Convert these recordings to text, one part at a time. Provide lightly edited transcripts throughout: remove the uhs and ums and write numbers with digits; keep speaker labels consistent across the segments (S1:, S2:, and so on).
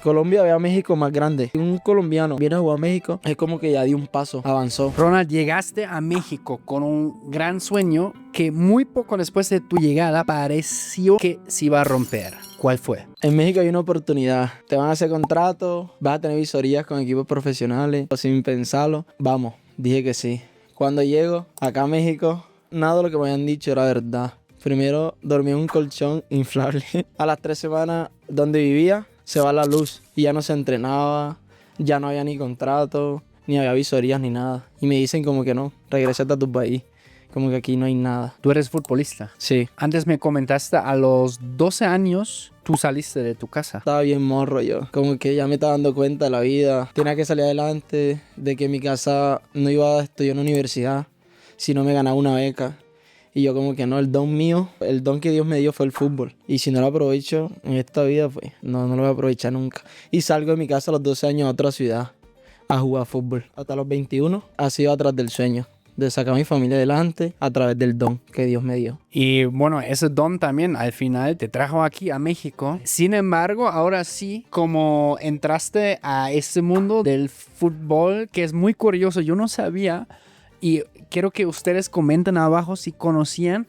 S1: Colombia ve a México más grande. Un colombiano viene a jugar a México, es como que ya dio un paso, avanzó.
S2: Ronald, llegaste a México con un gran sueño que muy poco después de tu llegada pareció que se iba a romper. ¿Cuál fue?
S1: En México hay una oportunidad. Te van a hacer contratos, vas a tener visorías con equipos profesionales. Sin pensarlo, vamos, dije que sí. Cuando llego acá a México, nada de lo que me habían dicho era verdad. Primero dormí en un colchón inflable. A las 3 semanas donde vivía se va la luz y ya no se entrenaba, ya no había ni contrato, ni había visorías ni nada. Y me dicen como que no, regrésate a tu país, como que aquí no hay nada.
S2: Tú eres futbolista.
S1: Sí,
S2: Antes me comentaste a los 12 años tú saliste de tu casa.
S1: estaba bien morro yo, como que ya me estaba dando cuenta de la vida. Tenía que salir adelante, de que en mi casa no iba a estudiar en una universidad, si no me ganaba una beca. Y yo como que no, el don mío, el don que Dios me dio fue el fútbol. Y si no lo aprovecho en esta vida, pues no lo voy a aprovechar nunca. Y salgo de mi casa a los 12 años a otra ciudad a jugar fútbol. Hasta los 21 ha sido atrás del sueño, de sacar a mi familia adelante a través del don que Dios me dio.
S2: Y bueno, ese don también al final te trajo aquí a México. Sin embargo, ahora sí, como entraste a ese mundo del fútbol, que es muy curioso, yo no sabía, y quiero que ustedes comenten abajo si conocían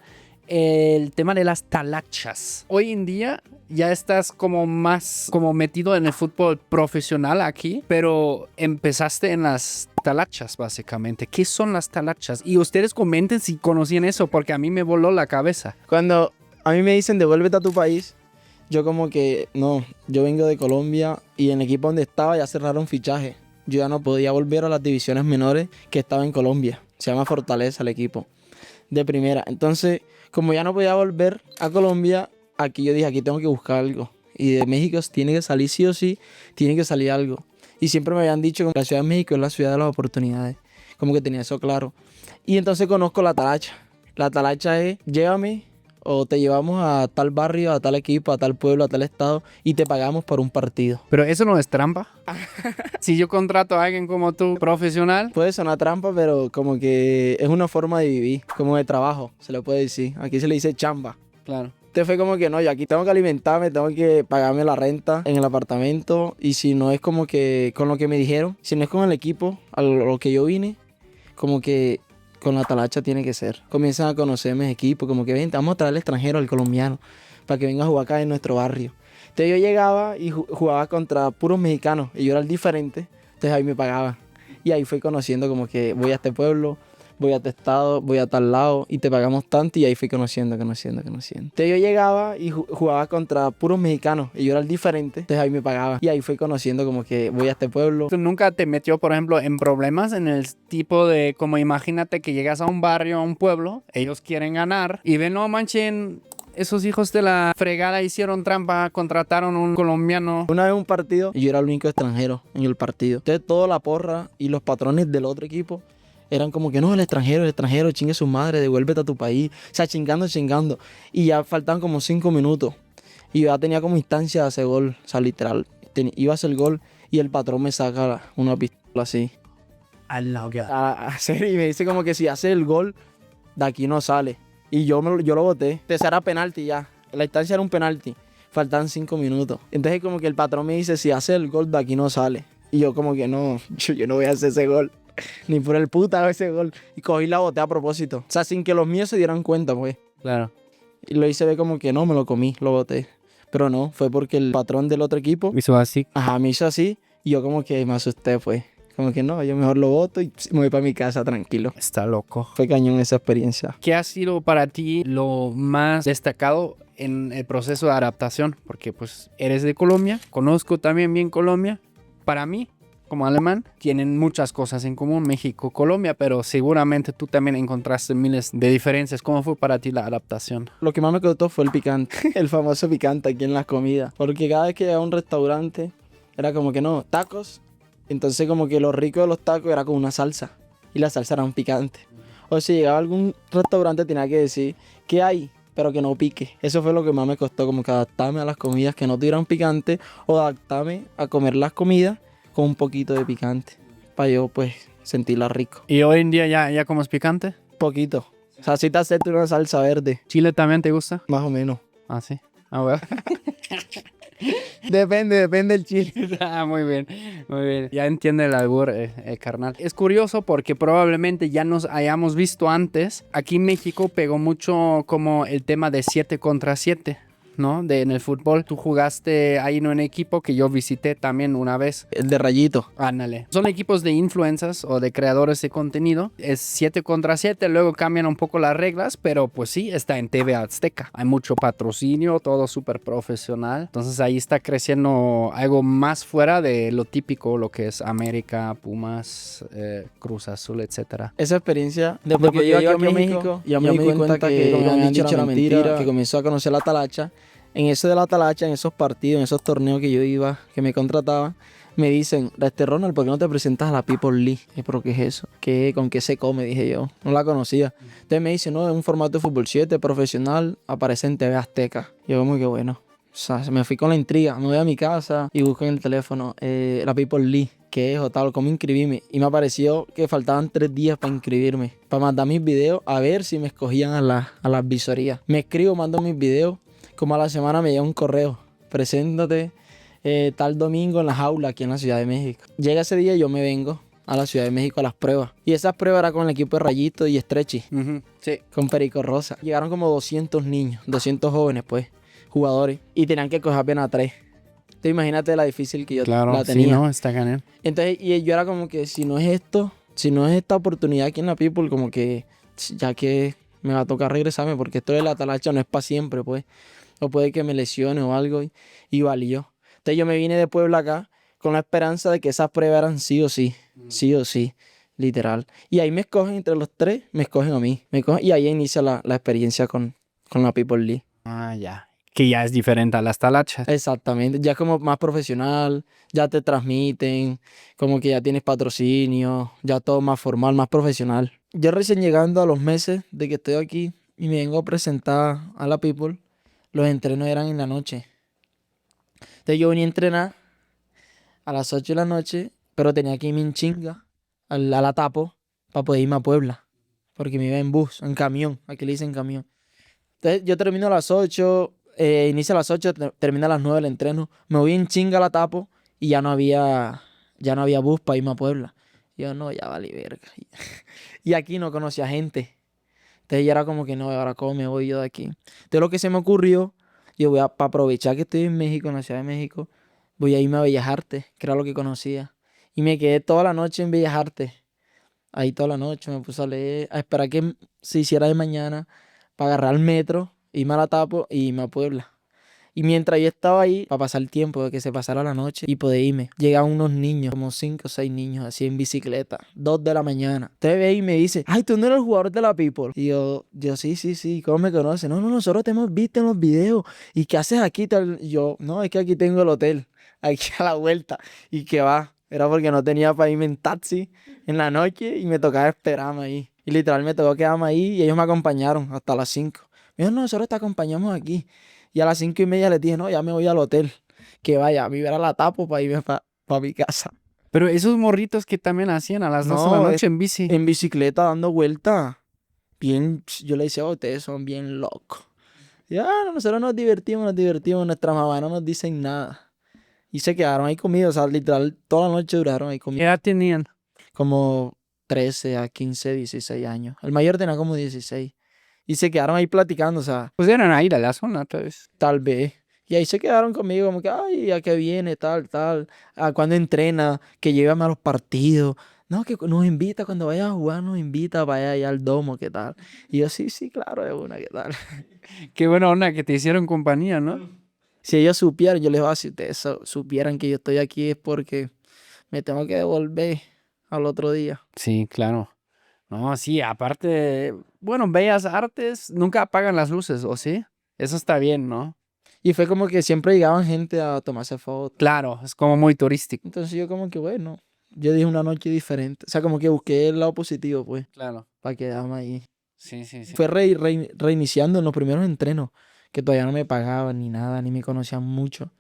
S2: el tema de las talachas. Hoy en día ya estás como más como metido en el fútbol profesional aquí, pero empezaste en las talachas básicamente. ¿Qué son las talachas? Y ustedes comenten si conocían eso, porque a mí me voló la cabeza.
S1: Cuando a mí me dicen devuélvete a tu país, yo como que no, yo vengo de Colombia y en el equipo donde estaba ya cerraron fichaje. Yo ya no podía volver a las divisiones menores que estaba en Colombia. Se llama Fortaleza el equipo de primera. Entonces, como ya no podía volver a Colombia, aquí yo dije, aquí tengo que buscar algo. Y de México tiene que salir sí o sí, tiene que salir algo. Y siempre me habían dicho que la Ciudad de México es la ciudad de las oportunidades. Como que tenía eso claro. Y entonces conozco la talacha. La talacha es, llévame o te llevamos a tal barrio, a tal equipo, a tal pueblo, a tal estado y te pagamos por un partido.
S2: Pero eso no es trampa. Si yo contrato a alguien como tú, profesional.
S1: Puede sonar trampa, pero como que es una forma de vivir, como de trabajo, se le puede decir. Aquí se le dice chamba.
S2: Claro.
S1: Este fue como que no, yo aquí tengo que alimentarme, tengo que pagarme la renta en el apartamento y si no es como que con lo que me dijeron, si no es con el equipo a lo que yo vine, como que con la talacha tiene que ser. Comienzan a conocerme mis equipos, como que ven, vamos a traer al extranjero, al colombiano, para que venga a jugar acá en nuestro barrio. Entonces yo llegaba y jugaba contra puros mexicanos y yo era el diferente, entonces ahí me pagaban. Y ahí fui conociendo como que voy a este pueblo, voy a este estado, voy a tal lado y te pagamos tanto y ahí fui conociendo. Entonces yo llegaba y jugaba contra puros mexicanos y yo era el diferente, entonces ahí me pagaban. Y ahí fui conociendo como que voy a este pueblo.
S2: ¿Tú nunca te metió, por ejemplo, en problemas en el tipo de, como imagínate que llegas a un barrio, a un pueblo, ellos quieren ganar y ven, no manchen, esos hijos de la fregada hicieron trampa, contrataron un colombiano?
S1: Una vez un partido y yo era el único extranjero en el partido. Entonces toda la porra y los patrones del otro equipo eran como que no, el extranjero, chingue su madre, devuélvete a tu país. O sea, chingando. Y ya faltaban como 5 minutos. Y yo ya tenía como instancia de hacer gol. O sea, literal. Iba a hacer el gol y el patrón me saca una pistola así. A hacer, y me dice como que si hace el gol, de aquí no sale. Y yo lo boté. Entonces era penalti ya. La instancia era un penalti. Faltaban 5 minutos. Entonces como que el patrón me dice, si hace el gol, de aquí no sale. Y yo como que no, yo no voy a hacer ese gol. Ni por el puta ese gol. Y cogí la boté a propósito. O sea, sin que los míos se dieran cuenta, pues.
S2: Claro.
S1: Y lo hice ver como que no, me lo comí, lo boté. Pero no, fue porque el patrón del otro equipo,
S2: Hizo así.
S1: ajá, me hizo así. Y yo como que me asusté, pues. Como que no, yo mejor lo boto y me voy para mi casa tranquilo.
S2: Está loco.
S1: Fue cañón esa experiencia.
S2: ¿Qué ha sido para ti lo más destacado en el proceso de adaptación? Porque pues eres de Colombia, conozco también bien Colombia. Para mí, como alemán, tienen muchas cosas en común, México, Colombia, pero seguramente tú también encontraste miles de diferencias. ¿Cómo fue para ti la adaptación?
S1: Lo que más me costó fue el picante, el famoso picante aquí en las comidas. Porque cada vez que llegaba a un restaurante, era como que no, tacos. Entonces como que lo rico de los tacos era con una salsa. Y la salsa era un picante. O si llegaba a algún restaurante tenía que decir, ¿qué hay? Pero que no pique. Eso fue lo que más me costó, como que adaptarme a las comidas que no tuvieran picante o adaptarme a comer las comidas con un poquito de picante. Para yo pues sentirla rico.
S2: ¿Y hoy en día ya comes picante?
S1: Poquito. O sea, si te acepto una salsa verde,
S2: ¿Chile también te gusta?
S1: más o menos.
S2: Ah, sí. Ah, bueno.
S1: Depende del chile.
S2: Ah, muy bien, muy bien. Ya entiende el albur, carnal. Es curioso porque probablemente ya nos hayamos visto antes. Aquí en México pegó mucho como el tema de 7 contra 7. ¿No? En el fútbol. Tú jugaste ahí en un equipo que yo visité también una vez.
S1: El de Rayito.
S2: Ándale. Son equipos de influencers o de creadores de contenido. Es 7 contra 7. Luego cambian un poco las reglas, pero pues sí, está en TV Azteca. Hay mucho patrocinio, todo súper profesional. Entonces ahí está creciendo algo más fuera de lo típico, lo que es América, Pumas, Cruz Azul, etcétera.
S1: Esa experiencia, desde que yo iba aquí a México, ya me di cuenta que me habían dicho la mentira, que comenzó a conocer la talacha. En eso de la talacha, en esos partidos, en esos torneos que yo iba, que me contrataban, me dicen, Ronald, ¿por qué no te presentas a la People League? ¿Pero qué es eso? ¿Con qué se come? Dije yo. No la conocía. Entonces me dicen, no, es un formato de fútbol 7 profesional, aparece en TV Azteca. Yo como que bueno. O sea, me fui con la intriga. Me voy a mi casa y busco en el teléfono la People League, qué es o tal, cómo inscribirme. Y me apareció que faltaban 3 días para inscribirme, para mandar mis videos a ver si me escogían a las visorías. Me escribo, mando mis videos. Como a la semana me llega un correo, preséntate tal domingo en la jaula aquí en la Ciudad de México. Llega ese día y yo me vengo a la Ciudad de México a las pruebas. Y esas pruebas eran con el equipo de Rayito y Stretchy,
S2: Sí.
S1: con Perico Rosa. Llegaron como 200 niños, 200 jóvenes pues, jugadores, y tenían que coger apenas 3. Entonces imagínate la difícil que yo la tenía.
S2: Sí, no, está genial.
S1: Entonces y yo era como que si no es esto, si no es esta oportunidad aquí en la People, como que ya que me va a tocar regresarme porque esto de la talacha no es para siempre pues. O puede que me lesione o algo y valió. Entonces yo me vine de Puebla acá con la esperanza de que esas pruebas eran sí o sí, literal. Y ahí me escogen entre los 3, me escogen a mí. Y ahí inicia la experiencia con la People League.
S2: Ah, ya. Que ya es diferente a las talachas.
S1: Exactamente, ya es como más profesional, ya te transmiten, como que ya tienes patrocinio, ya todo más formal, más profesional. Yo recién llegando a los meses de que estoy aquí y me vengo a presentar a la People, los entrenos eran en la noche. Entonces yo venía a entrenar a las 8 de la noche, pero tenía que irme en chinga a la Tapo para poder irme a Puebla. Porque me iba en bus, en camión, aquí le dicen camión. Entonces yo termino a las 8, inicio a las 8, termina a las 9 el entreno. Me voy en chinga a la Tapo y ya no había bus para irme a Puebla. Yo no, ya valí verga. Y aquí no conocía gente. Entonces ya era como que no, ahora cómo me voy yo de aquí. Entonces lo que se me ocurrió, yo para aprovechar que estoy en México, en la Ciudad de México, voy a irme a Bellas Artes, que era lo que conocía. Y me quedé toda la noche en Bellas Artes. Ahí toda la noche me puse a leer, a esperar que se hiciera de mañana para agarrar el metro, irme a la Tapo y irme a Puebla. Y mientras yo estaba ahí, para pasar el tiempo de que se pasara la noche y poder irme, llegaban unos niños, como 5 o 6 niños, así en bicicleta, 2 de la mañana. Usted ve y me dice, ay, tú no eres el jugador de la People. Y yo sí, ¿cómo me conoces? No, nosotros te hemos visto en los videos. ¿Y qué haces aquí? Y yo, no, es que aquí tengo el hotel, aquí a la vuelta. Y que va, era porque no tenía para irme en taxi en la noche y me tocaba esperarme ahí. Y literal me tocó quedarme ahí y ellos me acompañaron hasta las 5. Me dijo, no, nosotros te acompañamos aquí. Y a las 5:30 les dije, no, ya me voy al hotel. Que vaya, a mí era la Tapo para irme para mi casa.
S2: Pero esos morritos que también hacían a las 2 de la noche en bici.
S1: En bicicleta dando vuelta. Bien, yo le decía, ustedes son bien locos. Ya, nosotros nos divertimos, nuestras mamás no nos dicen nada. Y se quedaron ahí conmigo, o sea, literal, toda la noche duraron ahí
S2: ¿Qué
S1: conmigo.
S2: edad tenían?
S1: Como 13 a 15, 16 años. El mayor tenía como 16. Y se quedaron ahí platicando, o sea,
S2: Pues eran ahí de la zona, tal vez.
S1: tal vez. Y ahí se quedaron conmigo, como que, ay, ¿a qué viene? Tal. ¿A cuándo entrena? Que llévame a los partidos. No, que nos invita, cuando vaya a jugar, nos invita para allá al domo, ¿qué tal? Y yo, sí, claro, de una, ¿qué tal?
S2: Qué buena onda que te hicieron compañía, ¿no?
S1: Si ellos supieran, yo les digo, si ustedes supieran que yo estoy aquí es porque me tengo que devolver al otro día.
S2: Sí, claro. No, sí, aparte, bueno, Bellas Artes nunca apagan las luces, ¿o sí? Eso está bien, ¿no?
S1: Y fue como que siempre llegaban gente a tomarse fotos.
S2: Claro, es como muy turístico.
S1: Entonces yo como que, bueno, yo dije una noche diferente. O sea, como que busqué el lado positivo, pues,
S2: Claro.
S1: para quedarme ahí.
S2: Sí.
S1: Fue reiniciando en los primeros entrenos, que todavía no me pagaban ni nada, ni me conocían mucho.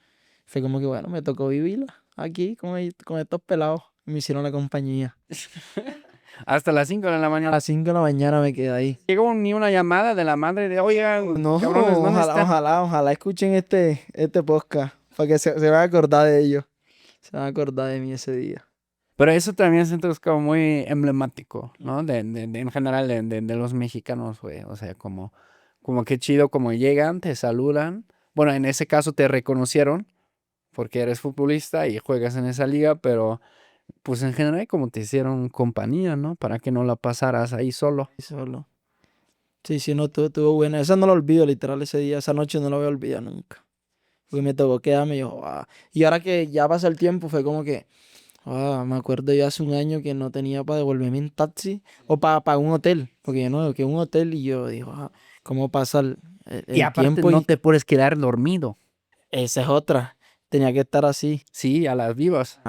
S1: Fue como que, bueno, me tocó vivirla aquí con estos pelados. Me hicieron la compañía.
S2: Hasta las 5 de la
S1: A
S2: mañana.
S1: las 5 de la mañana me quedé ahí.
S2: Llegó ni una llamada de la madre de, oigan,
S1: No,
S2: cabrones, ¿dónde están?
S1: ojalá escuchen este podcast Para que se van a acordar de ellos. Se van a acordar de mí ese día.
S2: Pero eso también siento que es como muy emblemático, ¿no? En general de los mexicanos, güey. O sea, como qué chido, como llegan, te saludan. Bueno, en ese caso te reconocieron porque eres futbolista y juegas en esa liga, pero pues en general como te hicieron compañía, ¿no? Para que no la pasaras ahí solo.
S1: Y solo. Sí, sí, no, estuvo buena. Esa no la olvido, literal, ese día. Esa noche no la voy a olvidar nunca. Porque me tocó quedarme y yo, "Ah". Y ahora que ya pasa el tiempo, fue como que, me acuerdo yo hace un año que no tenía para devolverme en taxi o para un hotel. Porque yo no, que un hotel y yo digo, ¿cómo pasa
S2: Y
S1: el
S2: aparte
S1: tiempo?
S2: no
S1: Y
S2: te puedes quedar dormido.
S1: esa es otra. Tenía que estar así,
S2: Sí, a las vivas.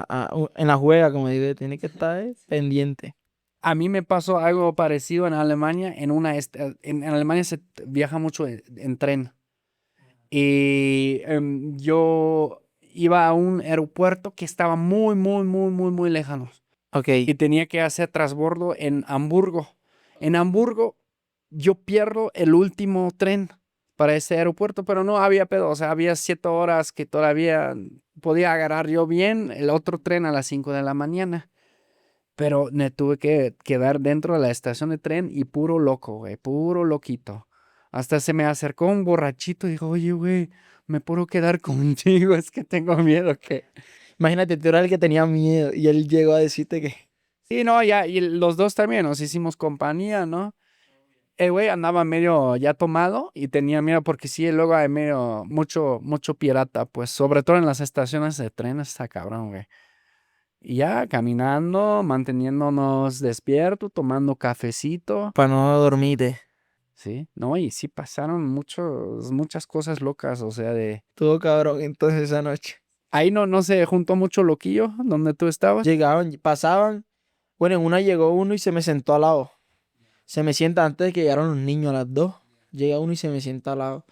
S1: en la juega, como digo, tiene que estar pendiente.
S2: A mí me pasó algo parecido en Alemania. En Alemania se viaja mucho en tren. Y yo iba a un aeropuerto que estaba muy, muy, muy, muy, muy lejano.
S1: Ok,
S2: Y tenía que hacer transbordo en Hamburgo. En Hamburgo yo pierdo el último tren para ese aeropuerto, pero no había pedo. O sea, había 7 horas que todavía podía agarrar yo bien el otro tren a las 5 de la mañana. Pero me tuve que quedar dentro de la estación de tren y puro loco, güey, puro loquito. Hasta se me acercó un borrachito y dijo, oye, güey, me puedo quedar contigo, es que tengo miedo que...
S1: imagínate, tú eras el que tenía miedo y él llegó a decirte que,
S2: Sí, no, ya, y los dos también nos hicimos compañía, ¿no? El güey andaba medio ya tomado y tenía miedo porque sí, luego hay medio, mucho pirata, pues, sobre todo en las estaciones de tren, está cabrón, güey. Y ya caminando, manteniéndonos despiertos, tomando cafecito.
S1: para no dormirte.
S2: Sí, no, y sí pasaron muchas cosas locas, o sea,
S1: Estuvo cabrón entonces esa noche.
S2: ahí no se juntó mucho loquillo donde tú estabas.
S1: Llegaban, pasaban. Bueno, en una llegó uno y se me sentó al lado. Se me sienta antes de que llegaron los niños a las 2. Llega uno y se me sienta al lado.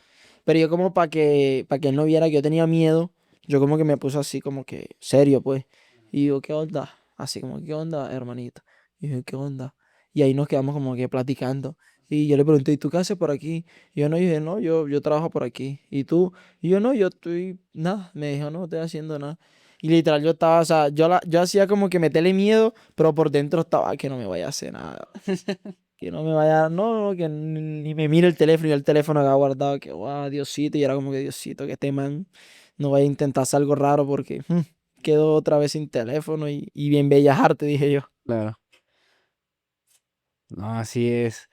S1: Pero yo como para que él no viera que yo tenía miedo, yo como que me puse así como que serio, pues. Y digo, ¿qué onda? Así como, ¿qué onda, hermanito? Y yo, ¿qué onda? Y ahí nos quedamos como que platicando. Y yo le pregunté, ¿y tú qué haces por aquí? Y yo no dije, no, yo trabajo por aquí. ¿Y tú? Y yo no, yo estoy, nada. Me dijo, no estoy haciendo nada. Y literal yo estaba, o sea, yo hacía como que meterle miedo, pero por dentro estaba que no me vaya a hacer nada. Que no me vaya, no, que ni me mire el teléfono y el teléfono había guardado, que guau, Diosito, y era como que Diosito, que este man no vaya a intentar hacer algo raro porque quedó otra vez sin teléfono y bien bellas artes, dije yo.
S2: Claro. No, así es.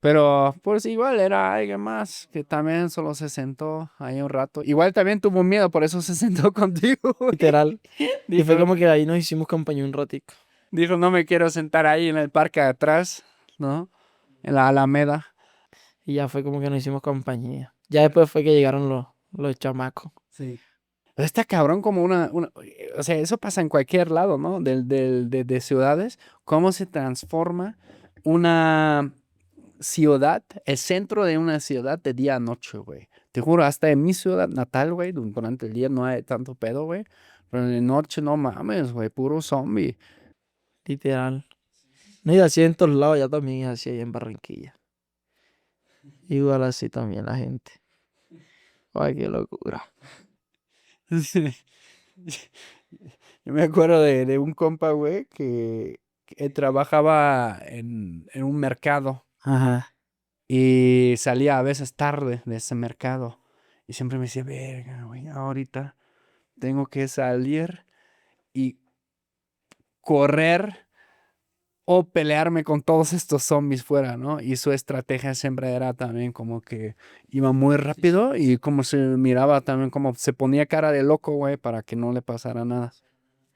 S2: Pero pues igual era alguien más que también solo se sentó ahí un rato. Igual también tuvo miedo, por eso se sentó contigo, güey.
S1: Literal. Y
S2: Dijo,
S1: fue como que ahí nos hicimos compañía un ratico.
S2: dijo, no me quiero sentar ahí en el parque de atrás, ¿no? En la Alameda.
S1: Y ya fue como que nos hicimos compañía. Ya después fue que llegaron los chamacos.
S2: Sí. Está cabrón como o sea, eso pasa en cualquier lado, ¿no? De ciudades, cómo se transforma una ciudad, el centro de una ciudad de día a noche, güey. Te juro, hasta en mi ciudad natal, güey, durante el día no hay tanto pedo, güey. Pero en la noche no mames, güey, puro zombie.
S1: Literal. No, y así en todos lados, ya también es así ahí en Barranquilla. Igual así también la gente. Ay, qué locura.
S2: Sí. Yo me acuerdo de un compa, güey, que trabajaba en un mercado.
S1: Ajá.
S2: Y salía a veces tarde de ese mercado. Y siempre me decía, verga, güey, ahorita tengo que salir y correr o pelearme con todos estos zombies fuera, ¿no? Y su estrategia siempre era también como que iba muy rápido y como se miraba también como se ponía cara de loco, güey, para que no le pasara nada.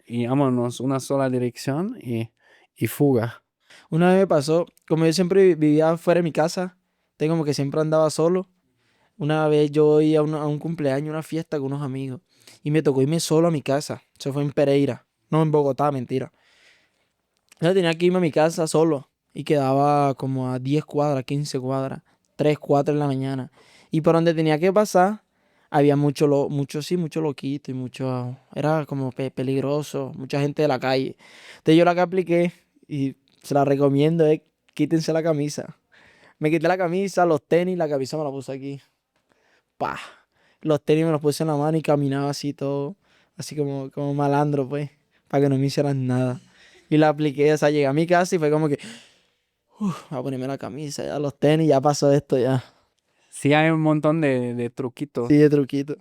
S2: Y vámonos, una sola dirección y fuga.
S1: Una vez me pasó, como yo siempre vivía fuera de mi casa, tengo como que siempre andaba solo. Una vez yo iba a un cumpleaños, una fiesta con unos amigos, y me tocó irme solo a mi casa. Eso fue en Pereira, no en Bogotá, mentira. Yo tenía que irme a mi casa solo y quedaba como a 10 cuadras, 15 cuadras, 3 4 de la mañana. Y por donde tenía que pasar, había mucho loquito y mucho, era como peligroso, mucha gente de la calle. Entonces yo la que apliqué, y se la recomiendo, es quítense la camisa. Me quité la camisa, los tenis, la camisa me la puse aquí. Pa. Los tenis me los puse en la mano y caminaba así todo, así como malandro, pues, para que no me hicieran nada. Y la apliqué, o sea, llegué a mi casa y fue como que, voy a ponerme la camisa, ya los tenis, ya pasó esto, ya.
S2: Sí, hay un montón de truquitos.
S1: Sí, de truquito.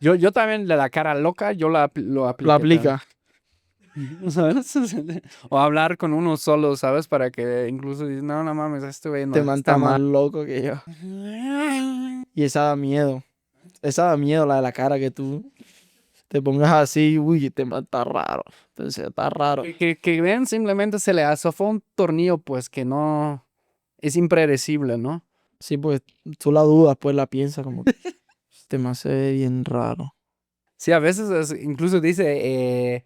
S2: Yo también de la cara loca, yo lo
S1: Lo
S2: apliqué también.
S1: aplica.
S2: ¿Sabes? O hablar con uno solo, ¿sabes? Para que incluso dices, no, no mames, este güey
S1: Te
S2: no
S1: manta
S2: está
S1: más
S2: mal.
S1: loco que yo. Y esa da miedo. Esa da miedo, la de la cara, que tú te pongas así, uy, te mata raro. Entonces, está raro.
S2: Que ven, simplemente se le azofó un tornillo, pues que no es impredecible, ¿no?
S1: Sí, pues tú la dudas, pues la piensas como que este man se ve bien raro.
S2: Sí, a veces incluso dice,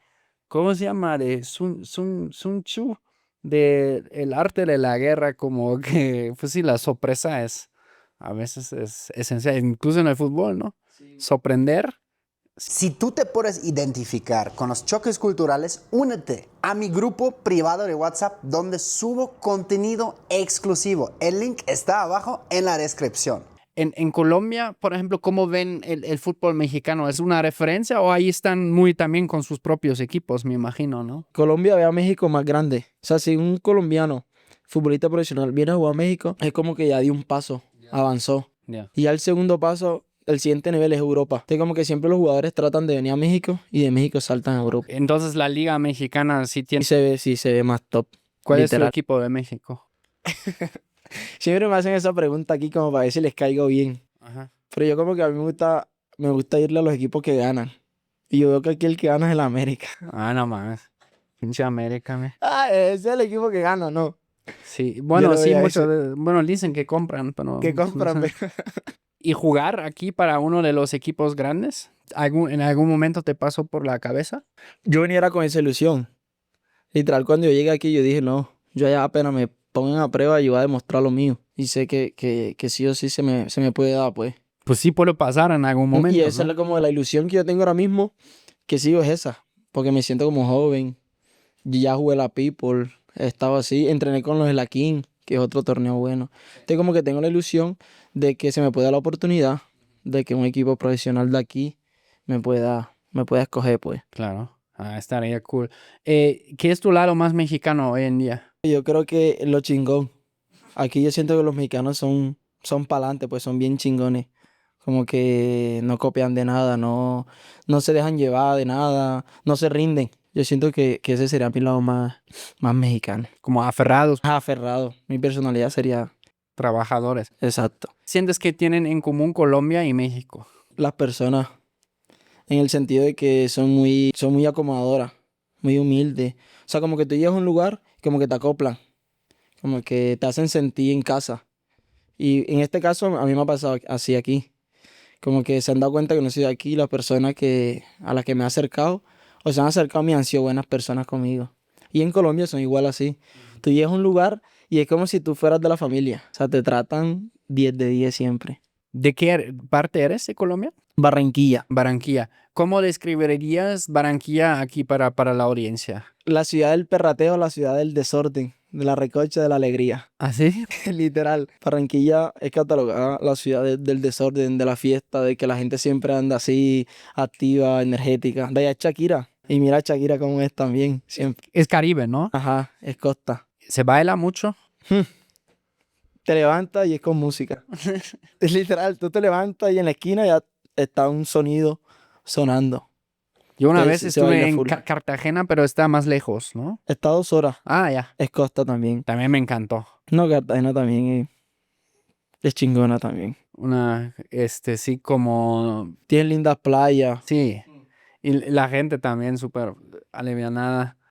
S2: ¿cómo se llama? De Sun Tzu, de el arte de la guerra, como que, pues sí, la sorpresa a veces es esencial, incluso en el fútbol, ¿no? Sorprender.
S3: Si tú te puedes identificar con los choques culturales, únete a mi grupo privado de WhatsApp donde subo contenido exclusivo. El link está abajo en la descripción.
S2: En Colombia, por ejemplo, ¿cómo ven el fútbol mexicano? ¿Es una referencia o ahí están muy también con sus propios equipos, me imagino, ¿no?
S1: Colombia ve a México más grande. O sea, si un colombiano, futbolista profesional, viene a jugar a México, es como que ya dio un paso, avanzó.
S2: Ya.
S1: Y ya el segundo paso, el siguiente nivel es Europa. Entonces, como que siempre los jugadores tratan de venir a México y de México saltan a Europa.
S2: Entonces la Liga Mexicana sí
S1: Y
S2: tiene...
S1: sí se ve más top,
S2: ¿Cuál es tu
S1: literal.
S2: equipo de México?
S1: Siempre me hacen esa pregunta aquí como para ver si les caigo bien.
S2: Ajá.
S1: Pero yo como que a mí me gusta irle a los equipos que ganan. Y yo veo que aquí el que gana es el América.
S2: Ah, no mames. Pinche América, me.
S1: Ah, ese es el equipo que gana, ¿no.
S2: Sí,
S1: Yo
S2: bueno,
S1: le doy
S2: sí,
S1: a ese.
S2: bueno, dicen que compran, pero
S1: Que
S2: pues, no
S1: compran,
S2: sé. ¿Y jugar aquí para uno de los equipos grandes? ¿En algún momento te pasó por la cabeza?
S1: Yo venía con esa ilusión. Literal, cuando yo llegué aquí, yo dije, no, yo ya apenas me pongan a prueba, yo voy a demostrar lo mío. Y sé que sí o sí se me puede dar, pues.
S2: Pues sí puede pasar en algún
S1: Y
S2: momento,
S1: esa
S2: ¿no?
S1: es como la ilusión que yo tengo ahora mismo, que sigo es esa. Porque me siento como joven. Yo ya jugué la People, he estado así, entrené con los de la King, que es otro torneo bueno. Entonces como que tengo la ilusión de que se me pueda dar la oportunidad de que un equipo profesional de aquí me pueda escoger, pues.
S2: Claro. Ah, estaría cool. ¿Qué es tu lado más mexicano hoy en día?
S1: Yo creo que lo chingón. Aquí yo siento que los mexicanos son pa'lante, pues son bien chingones. Como que no copian de nada, no se dejan llevar de nada, no se rinden. Yo siento que ese sería mi lado más mexicano.
S2: Como aferrados,
S1: Aferrado. Mi personalidad sería
S2: trabajadores.
S1: exacto.
S2: ¿Sientes que tienen en común Colombia y México?
S1: Las personas, en el sentido de que son muy acomodadoras, muy humildes. O sea, como que tú llegas a un lugar, como que te acoplan, como que te hacen sentir en casa. Y en este caso a mí me ha pasado así aquí. Como que se han dado cuenta que no soy de aquí, las personas a las que me he acercado, o se han acercado a mí han sido buenas personas conmigo. Y en Colombia son igual así. Tú llegas a un lugar y es como si tú fueras de la familia. O sea, te tratan 10 de 10 siempre.
S2: ¿De qué parte eres de Colombia?
S1: Barranquilla,
S2: Barranquilla. ¿Cómo describirías Barranquilla aquí para la audiencia?
S1: la ciudad del perrateo, la ciudad del desorden, de la recocha, de la alegría.
S2: ¿Ah, sí?
S1: Literal. Barranquilla es catalogada la ciudad del desorden, de la fiesta, de que la gente siempre anda así, activa, energética. De allá es Shakira. Y mira a Shakira cómo es también, siempre.
S2: Es Caribe, ¿no?
S1: Ajá, es costa.
S2: ¿Se baila mucho?
S1: Te levantas y es con música. Es literal, tú te levantas y en la esquina ya está un sonido sonando.
S2: Yo una vez
S1: Entonces se baila
S2: estuve en
S1: full.
S2: Cartagena, pero está más lejos, ¿no?
S1: Está 2 horas.
S2: Ah, ya.
S1: Es costa también.
S2: También me encantó.
S1: No, Cartagena también es chingona también.
S2: Sí, como...
S1: Tiene lindas playas.
S2: Sí. Y la gente también súper alivianada.